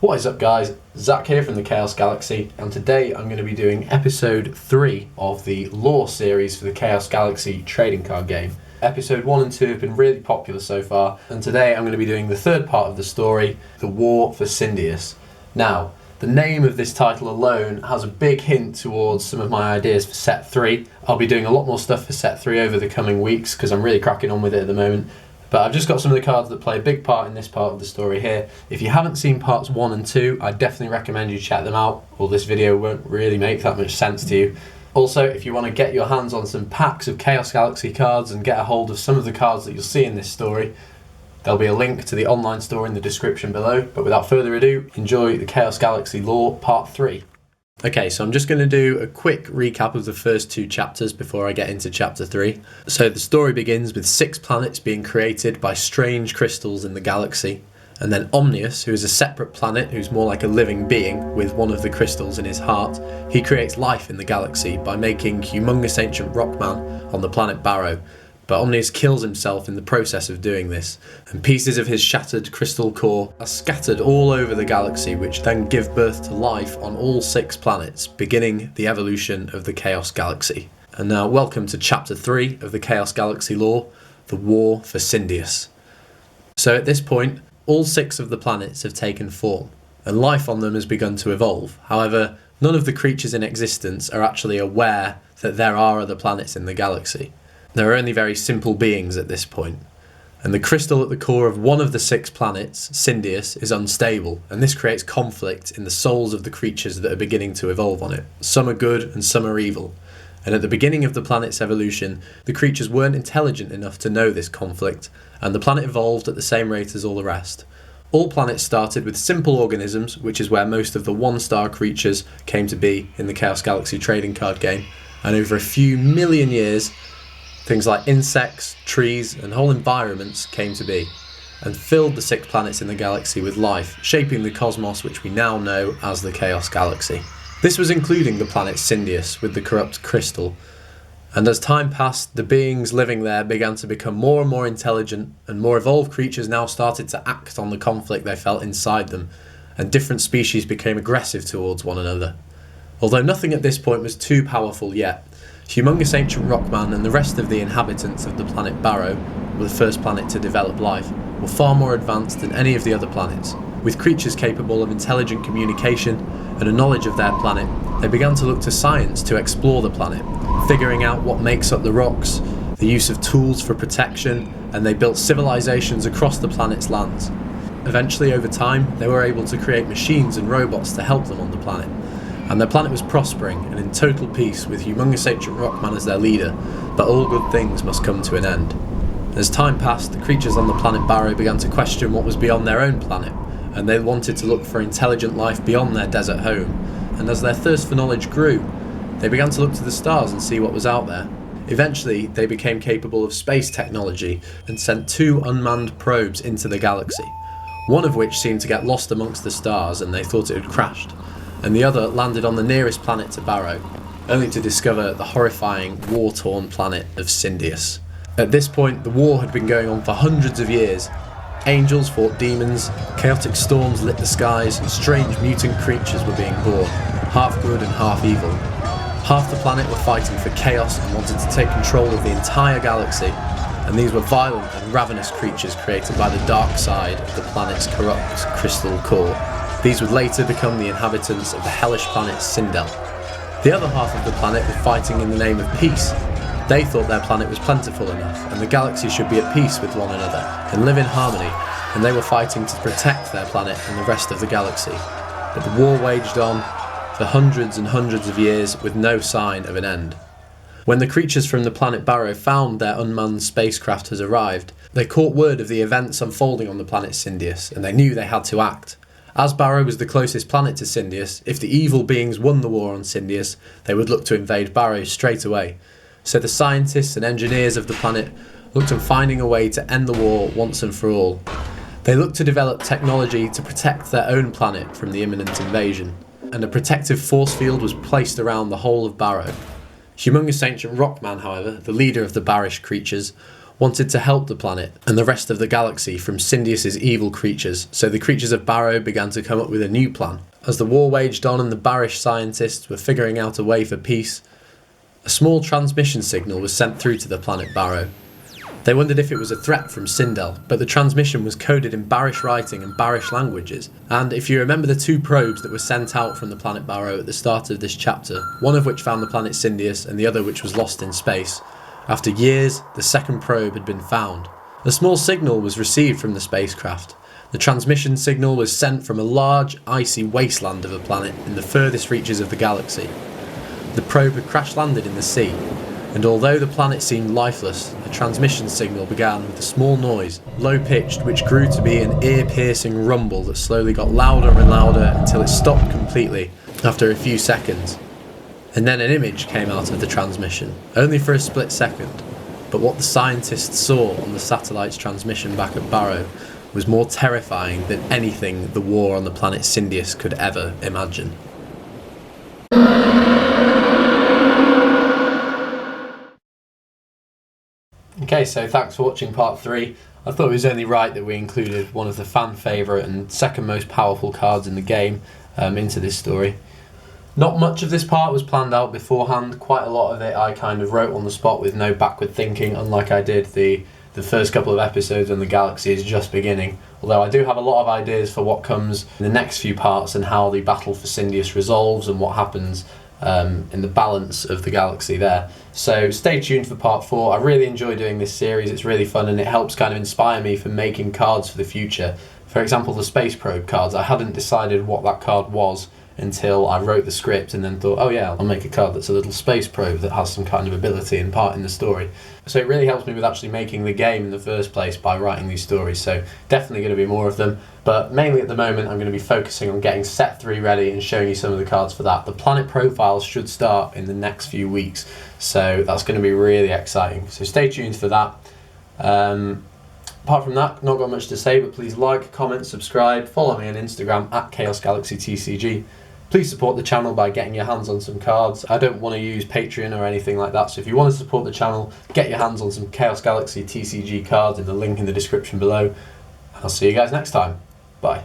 What is up guys, Zach here from the Chaos Galaxy, and today I'm going to be doing episode 3 of the lore series for the Chaos Galaxy trading card game. Episode 1 and 2 have been really popular so far, and today I'm going to be doing the third part of the story, the War for Sindius. Now, the name of this title alone has a big hint towards some of my ideas for set 3. I'll be doing a lot more stuff for set 3 over the coming weeks because I'm really cracking on with it at the moment. But I've just got some of the cards that play a big part in this part of the story here. If you haven't seen parts 1 and 2, I definitely recommend you check them out, or this video won't really make that much sense to you. Also, if you want to get your hands on some packs of Chaos Galaxy cards and get a hold of some of the cards that you'll see in this story, there'll be a link to the online store in the description below. But without further ado, enjoy the Chaos Galaxy lore part 3. Okay, so I'm just going to do a quick recap of the first 2 chapters before I get into chapter 3. So the story begins with 6 planets being created by strange crystals in the galaxy. And then Omnius, who is a separate planet who's more like a living being with one of the crystals in his heart, he creates life in the galaxy by making humongous ancient rockman on the planet Barrow. But Omnius kills himself in the process of doing this, and pieces of his shattered crystal core are scattered all over the galaxy, which then give birth to life on all 6 planets, beginning the evolution of the Chaos Galaxy. And now welcome to chapter 3 of the Chaos Galaxy lore, the War for Sindius. So at this point, all 6 of the planets have taken form, and life on them has begun to evolve. However, none of the creatures in existence are actually aware that there are other planets in the galaxy. There are only very simple beings at this point, and the crystal at the core of one of the 6 planets, Sindius, is unstable, and this creates conflict in the souls of the creatures that are beginning to evolve on it. Some are good and some are evil, and at the beginning of the planet's evolution, the creatures weren't intelligent enough to know this conflict, and the planet evolved at the same rate as all the rest. All planets started with simple organisms, which is where most of the 1-star creatures came to be in the Chaos Galaxy trading card game, and over a few million years, things like insects, trees, and whole environments came to be, and filled the 6 planets in the galaxy with life, shaping the cosmos which we now know as the Chaos Galaxy. This was including the planet Sindius with the corrupt crystal, and as time passed, the beings living there began to become more and more intelligent, and more evolved creatures now started to act on the conflict they felt inside them, and different species became aggressive towards one another. Although nothing at this point was too powerful yet, humongous ancient rockman and the rest of the inhabitants of the planet Barrow, the first planet to develop life, were far more advanced than any of the other planets. With creatures capable of intelligent communication and a knowledge of their planet, they began to look to science to explore the planet, figuring out what makes up the rocks, the use of tools for protection, and they built civilizations across the planet's lands. Eventually, over time, they were able to create machines and robots to help them on the planet, and their planet was prospering and in total peace with humongous ancient rockman as their leader, but all good things must come to an end. As time passed, the creatures on the planet Barrow began to question what was beyond their own planet, and they wanted to look for intelligent life beyond their desert home, and as their thirst for knowledge grew, they began to look to the stars and see what was out there. Eventually, they became capable of space technology and sent 2 unmanned probes into the galaxy, one of which seemed to get lost amongst the stars and they thought it had crashed, and the other landed on the nearest planet to Barrow, only to discover the horrifying, war-torn planet of Sindius. At this point, the war had been going on for hundreds of years. Angels fought demons, chaotic storms lit the skies, and strange mutant creatures were being born, half good and half evil. Half the planet were fighting for chaos and wanted to take control of the entire galaxy, and these were violent and ravenous creatures created by the dark side of the planet's corrupt crystal core. These would later become the inhabitants of the hellish planet Sindel. The other half of the planet were fighting in the name of peace. They thought their planet was plentiful enough, and the galaxy should be at peace with one another and live in harmony, and they were fighting to protect their planet and the rest of the galaxy. But the war waged on for hundreds and hundreds of years with no sign of an end. When the creatures from the planet Barrow found their unmanned spacecraft has arrived, they caught word of the events unfolding on the planet Sindius, and they knew they had to act. As Barrow was the closest planet to Sindius, if the evil beings won the war on Sindius, they would look to invade Barrow straight away. So the scientists and engineers of the planet looked at finding a way to end the war once and for all. They looked to develop technology to protect their own planet from the imminent invasion, and a protective force field was placed around the whole of Barrow. Humongous ancient rockman, however, the leader of the Barrish creatures, wanted to help the planet and the rest of the galaxy from Sindius' evil creatures, so the creatures of Barrow began to come up with a new plan. As the war waged on and the Barish scientists were figuring out a way for peace, a small transmission signal was sent through to the planet Barrow. They wondered if it was a threat from Sindel, but the transmission was coded in Barish writing and Barish languages. And if you remember the two probes that were sent out from the planet Barrow at the start of this chapter, one of which found the planet Sindius and the other which was lost in space, after years, the second probe had been found. A small signal was received from the spacecraft. The transmission signal was sent from a large, icy wasteland of a planet in the furthest reaches of the galaxy. The probe had crash-landed in the sea, and although the planet seemed lifeless, a transmission signal began with a small noise, low-pitched, which grew to be an ear-piercing rumble that slowly got louder and louder until it stopped completely after a few seconds. And then an image came out of the transmission, only for a split second, but what the scientists saw on the satellite's transmission back at Barrow was more terrifying than anything the war on the planet Sindius could ever imagine. Okay, so thanks for watching part 3. I thought it was only right that we included one of the fan favourite and second most powerful cards in the game into this story. Not much of this part was planned out beforehand. Quite a lot of it I kind of wrote on the spot with no backward thinking, unlike I did the first couple of episodes when the galaxy is just beginning. Although I do have a lot of ideas for what comes in the next few parts and how the battle for Sindius resolves and what happens in the balance of the galaxy there. So stay tuned for part 4. I really enjoy doing this series. It's really fun and it helps kind of inspire me for making cards for the future. For example, the Space Probe cards. I hadn't decided what that card was until I wrote the script and then thought, oh yeah, I'll make a card that's a little space probe that has some kind of ability and part in the story. So it really helps me with actually making the game in the first place by writing these stories, so definitely going to be more of them. But mainly at the moment I'm going to be focusing on getting set 3 ready and showing you some of the cards for that. The planet profiles should start in the next few weeks, so that's going to be really exciting. So stay tuned for that. Apart from that, not got much to say, but please like, comment, subscribe, follow me on Instagram at ChaosGalaxyTCG. Please support the channel by getting your hands on some cards. I don't want to use Patreon or anything like that, so if you want to support the channel, get your hands on some Chaos Galaxy TCG cards in the link in the description below. I'll see you guys next time. Bye.